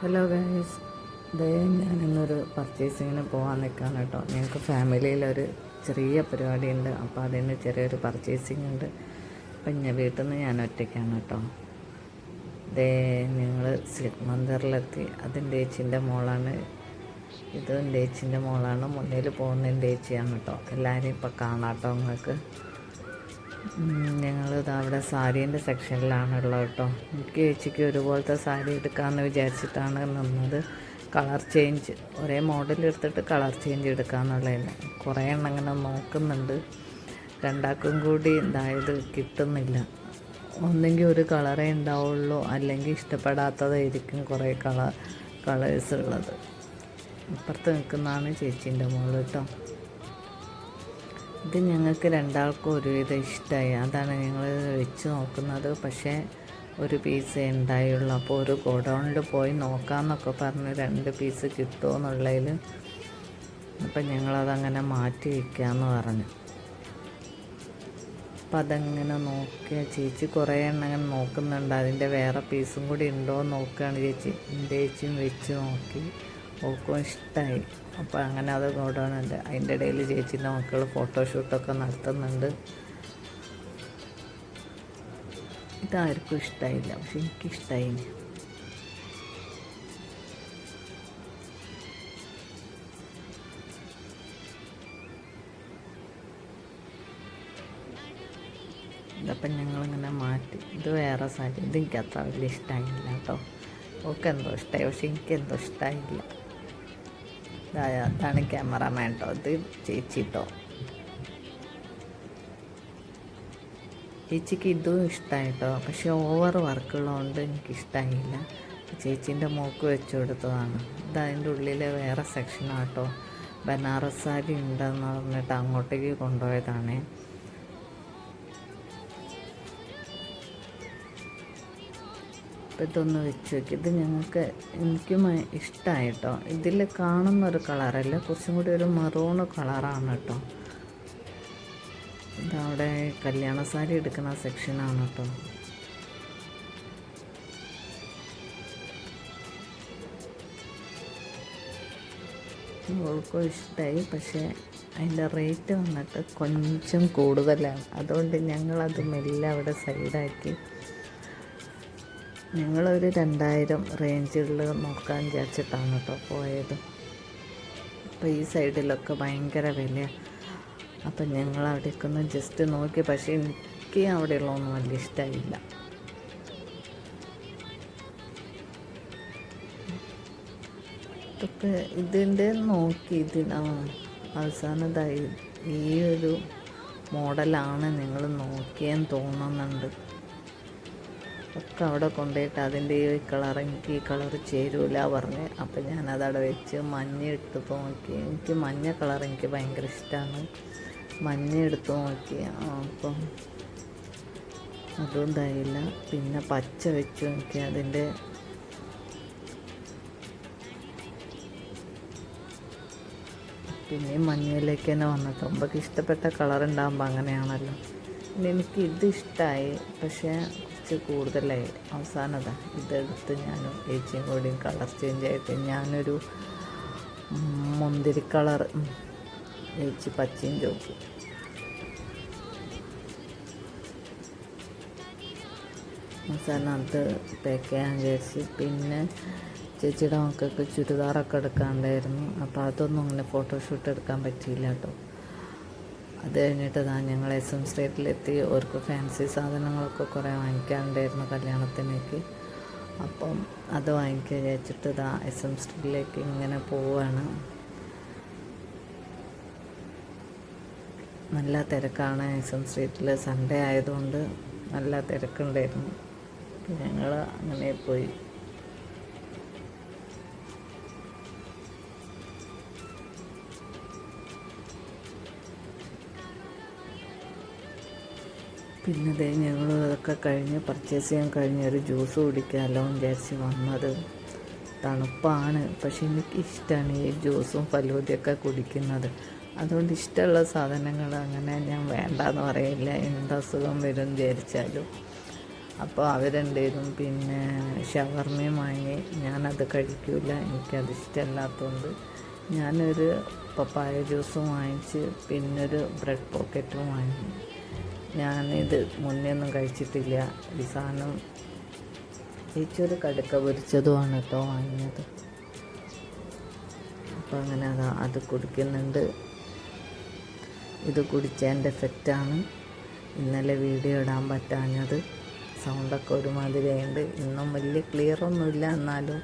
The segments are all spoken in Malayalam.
ഹലോ ഗൈസ്, ഞാനിന്നൊരു പർച്ചേസിങ്ങിന് പോകാൻ നിൽക്കുകയാണ് കേട്ടോ. ഞങ്ങൾക്ക് ഫാമിലിയിലൊരു ചെറിയ പരിപാടിയുണ്ട്, അപ്പോൾ അതിന് ചെറിയൊരു പർച്ചേസിങ് ഉണ്ട്. അപ്പം വീട്ടിൽ നിന്ന് ഞാൻ ഒറ്റയ്ക്കാണ് കേട്ടോ. ഞങ്ങൾ സിൽക്ക് മന്ദിറിലെത്തി. അതെൻ്റെ ചേച്ചീൻ്റെ മോളാണ്, ഇത് എൻ്റെ ചേച്ചീൻ്റെ മോളാണ്. മുന്നിൽ പോകുന്ന എൻ്റെ ചേച്ചിയാണ് കേട്ടോ. എല്ലാവരെയും ഇപ്പം കാണാം കേട്ടോ നിങ്ങൾക്ക്. ഞങ്ങളിത് അവിടെ സാരീൻ്റെ സെക്ഷനിലാണുള്ളത് കേട്ടോ. എനിക്ക് ചേച്ചിക്ക് ഒരുപോലത്തെ സാരി എടുക്കാമെന്ന് വിചാരിച്ചിട്ടാണ് നിന്നത്. കളർ ചേഞ്ച്, ഒരേ മോഡൽ എടുത്തിട്ട് കളർ ചേഞ്ച് എടുക്കാമെന്നുള്ളതിന് കുറേ എണ്ണം ഇങ്ങനെ നോക്കുന്നുണ്ട്. രണ്ടാൾക്കും കൂടി ഇതായത് കിട്ടുന്നില്ല. ഒന്നെങ്കിൽ ഒരു കളറേ ഉണ്ടാവുള്ളൂ, അല്ലെങ്കിൽ ഇഷ്ടപ്പെടാത്തതായിരിക്കും കുറേ കളേഴ്സ് ഉള്ളത്. ഇപ്പുറത്ത് നിൽക്കുന്നതാണ് ചേച്ചീൻ്റെ മോള് കേട്ടോ. ഇത് ഞങ്ങൾക്ക് രണ്ടാൾക്കും ഒരുവിധം ഇഷ്ടമായി, അതാണ് ഞങ്ങൾ വെച്ച് നോക്കുന്നത്. പക്ഷേ ഒരു പീസ് ഉണ്ടായുള്ളൂ. അപ്പോൾ ഒരു ഗോഡൗണിൽ പോയി നോക്കാമെന്നൊക്കെ പറഞ്ഞ് 2 പീസ് കിട്ടുമോ എന്നുള്ളതിൽ അപ്പം ഞങ്ങളതങ്ങനെ മാറ്റി വയ്ക്കാമെന്ന് പറഞ്ഞു. അപ്പം അതങ്ങനെ നോക്കിയ ചേച്ചി കുറേ എണ്ണം അങ്ങനെ നോക്കുന്നുണ്ട്. അതിൻ്റെ വേറെ പീസും കൂടി ഉണ്ടോ എന്ന് നോക്കുകയാണ് ചേച്ചി. എൻ്റെ ചേച്ചിയും വെച്ച് നോക്കി, ഓക്കും ഇഷ്ടമായി. അപ്പോൾ അങ്ങനെ അത് ഗോഡൗണുണ്ട്. അതിൻ്റെ ഇടയിൽ ചേച്ചീൻ്റെ മക്കൾ ഫോട്ടോഷൂട്ടൊക്കെ നടത്തുന്നുണ്ട്. ഇതാർക്കും ഇഷ്ടമായില്ല, പക്ഷെ എനിക്കിഷ്ടമായി. ഇതപ്പം ഞങ്ങളിങ്ങനെ മാറ്റി. ഇത് വേറെ സാരി, ഇതെനിക്ക് അത്ര വലിയ ഇഷ്ടമായില്ല കേട്ടോ. ഓക്കെ എന്തോ ഇഷ്ടമായി, പക്ഷെ എനിക്കെന്തോ ഇഷ്ടമായില്ല. അതാണ് ക്യാമറമാൻ കേട്ടോ, ഇത് ചേച്ചി കേട്ടോ. ചേച്ചിക്ക് ഇതും ഇഷ്ടമായിട്ടോ, പക്ഷെ ഓവർ വർക്കുള്ളതുകൊണ്ട് എനിക്കിഷ്ടമായില്ല. ചേച്ചീൻ്റെ മോക്ക് വെച്ച് കൊടുത്തതാണ്. ഇത് അതിൻ്റെ ഉള്ളിലെ വേറെ സെക്ഷനാണ് കേട്ടോ. ബനാറസ് സാരി ഉണ്ടെന്ന് പറഞ്ഞിട്ട് അങ്ങോട്ടേക്ക് കൊണ്ടുപോയതാണ്. അപ്പോൾ ഇതൊന്ന് വെച്ച് നോക്കി. ഇത് എനിക്കും ഇഷ്ടമായി കേട്ടോ. ഇതിൽ കാണുന്നൊരു കളറല്ല, കുറച്ചും കൂടി ഒരു മെറൂൺ കളറാണ് കേട്ടോ. ഇതവിടെ കല്യാണ സാരി എടുക്കുന്ന സെക്ഷനാണ് കേട്ടോ. അവൾക്കും ഇഷ്ടമായി, പക്ഷേ അതിൻ്റെ റേറ്റ് വന്നിട്ട് కొంచెం കൂടുതലാണ്. അതുകൊണ്ട് ഞങ്ങളത് മെല്ലെ അവിടെ സൈഡാക്കി. ഞങ്ങളൊരു 2000 റേഞ്ചിൽ നോക്കാൻ വിചാരിച്ചിട്ടാണ് കേട്ടോ പോയത്. അപ്പോൾ ഈ സൈഡിലൊക്കെ ഭയങ്കര വിലയാണ്. അപ്പം ഞങ്ങൾ അവിടേക്ക് ഒന്ന് ജസ്റ്റ് നോക്കി, പക്ഷേ എനിക്ക് അവിടെയുള്ളതൊന്നും വലിയ ഇഷ്ടമായില്ല. ഇതൊക്കെ ഇതിൻ്റെ നോക്കി അവസാനതായി ഈ ഒരു മോഡലാണ് നിങ്ങൾ നോക്കിയെന്ന് തോന്നുന്നുണ്ട്. ഒക്കെ അവിടെ കൊണ്ടുപോയിട്ട് അതിൻ്റെ ഈ കളർ, എനിക്ക് ഈ കളർ ചേരൂല പറഞ്ഞ്. അപ്പം ഞാനതവിടെ വെച്ച് മഞ്ഞ എടുത്ത് നോക്കി. എനിക്ക് മഞ്ഞ കളർ എനിക്ക് ഭയങ്കര ഇഷ്ടമാണ്. മഞ്ഞ എടുത്ത് നോക്കി, അപ്പം അതും ഇതായില്ല. പിന്നെ പച്ച വെച്ച് നോക്കി. അതിൻ്റെ പിന്നെ മഞ്ഞയിലേക്ക് തന്നെ വന്നിട്ട് നമുക്ക് ഇഷ്ടപ്പെട്ട കളർ ഉണ്ടാകുമ്പോൾ അങ്ങനെയാണല്ലോ. പിന്നെ എനിക്ക് ഇത് ഇഷ്ടമായി, പക്ഷേ കൂടുതലായി. അവസാനതാ ഇതെടുത്ത് ഞാനും ചേച്ചിയും കൂടിയും കളർ ചേഞ്ച് ആയിട്ട് ഞാനൊരു മുന്തിരി കളർ, ചേച്ചി പച്ചയും ചോപ്പ്. അവസാനം അത് പാക്ക് ചെയ്യാൻ വിചാരിച്ച്. പിന്നെ ചേച്ചിയുടെ മക്കൾക്ക് ചുരിദാറൊക്കെ എടുക്കാണ്ടായിരുന്നു. അപ്പോൾ അതൊന്നും അങ്ങനെ ഫോട്ടോഷൂട്ട് എടുക്കാൻ പറ്റിയില്ല കേട്ടോ. അത് കഴിഞ്ഞിട്ട് ഞങ്ങൾ SM സ്ട്രീറ്റിലെത്തി. അവർക്ക് ഫാൻസി സാധനങ്ങളൊക്കെ കുറേ വാങ്ങിക്കാനുണ്ടായിരുന്നു കല്യാണത്തിനേക്ക്. അപ്പം അത് വാങ്ങിക്കുക വിചാരിച്ചിട്ട് SM സ്ട്രീറ്റിലേക്ക് ഇങ്ങനെ പോവുകയാണ്. നല്ല തിരക്കാണ് SM സ്ട്രീറ്റിൽ. സൺഡേ ആയതുകൊണ്ട് നല്ല തിരക്കുണ്ടായിരുന്നു. ഞങ്ങൾ അങ്ങനെ പോയി. പിന്നെ ഞങ്ങൾ അതൊക്കെ കഴിഞ്ഞ് പർച്ചേസ് ചെയ്യാൻ കഴിഞ്ഞ് ഒരു ജ്യൂസ് കുടിക്കാമല്ലോ വിചാരിച്ച് വന്നത്. തണുപ്പാണ്, പക്ഷെ എനിക്കിഷ്ടമാണ് ഈ ജ്യൂസും ഫലൂദയൊക്കെ കുടിക്കുന്നത്. അതുകൊണ്ട് ഇഷ്ടമുള്ള സാധനങ്ങൾ അങ്ങനെ ഞാൻ വേണ്ടാന്ന് പറയില്ല. എന്ത് അസുഖം വരും വിചാരിച്ചാലും. അപ്പോൾ അവരെന്തേലും പിന്നെ ഷവർമയും വാങ്ങി. ഞാനത് കഴിക്കില്ല, എനിക്കത് ഇഷ്ടമല്ലാത്തതുകൊണ്ട് ഞാനൊരു പപ്പായ ജ്യൂസും വാങ്ങിച്ച് പിന്നൊരു ബ്രെഡ് പോക്കറ്റും വാങ്ങി. ഞാനിത് മുന്നേ ഒന്നും കഴിച്ചിട്ടില്ല. ഈ സാധനം ചേച്ചൊരു കടുക്ക പൊരിച്ചതുമാണ് കേട്ടോ വാങ്ങിയത്. അപ്പോൾ അങ്ങനെ അത് കുടിക്കുന്നുണ്ട്. ഇത് കുടിച്ചതിൻ്റെ എഫക്റ്റാണ് ഇന്നലെ വീഡിയോ ഇടാൻ പറ്റാഞ്ഞത്. സൗണ്ടൊക്കെ ഒരുമാതിരിയുണ്ട്. ഇന്നും വലിയ ക്ലിയറൊന്നുമില്ല, എന്നാലും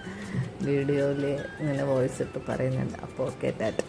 വീഡിയോയിൽ ഇങ്ങനെ വോയിസ് ഇട്ട് പറയുന്നുണ്ട്. അപ്പോൾ ഓക്കെ, ടാറ്റ.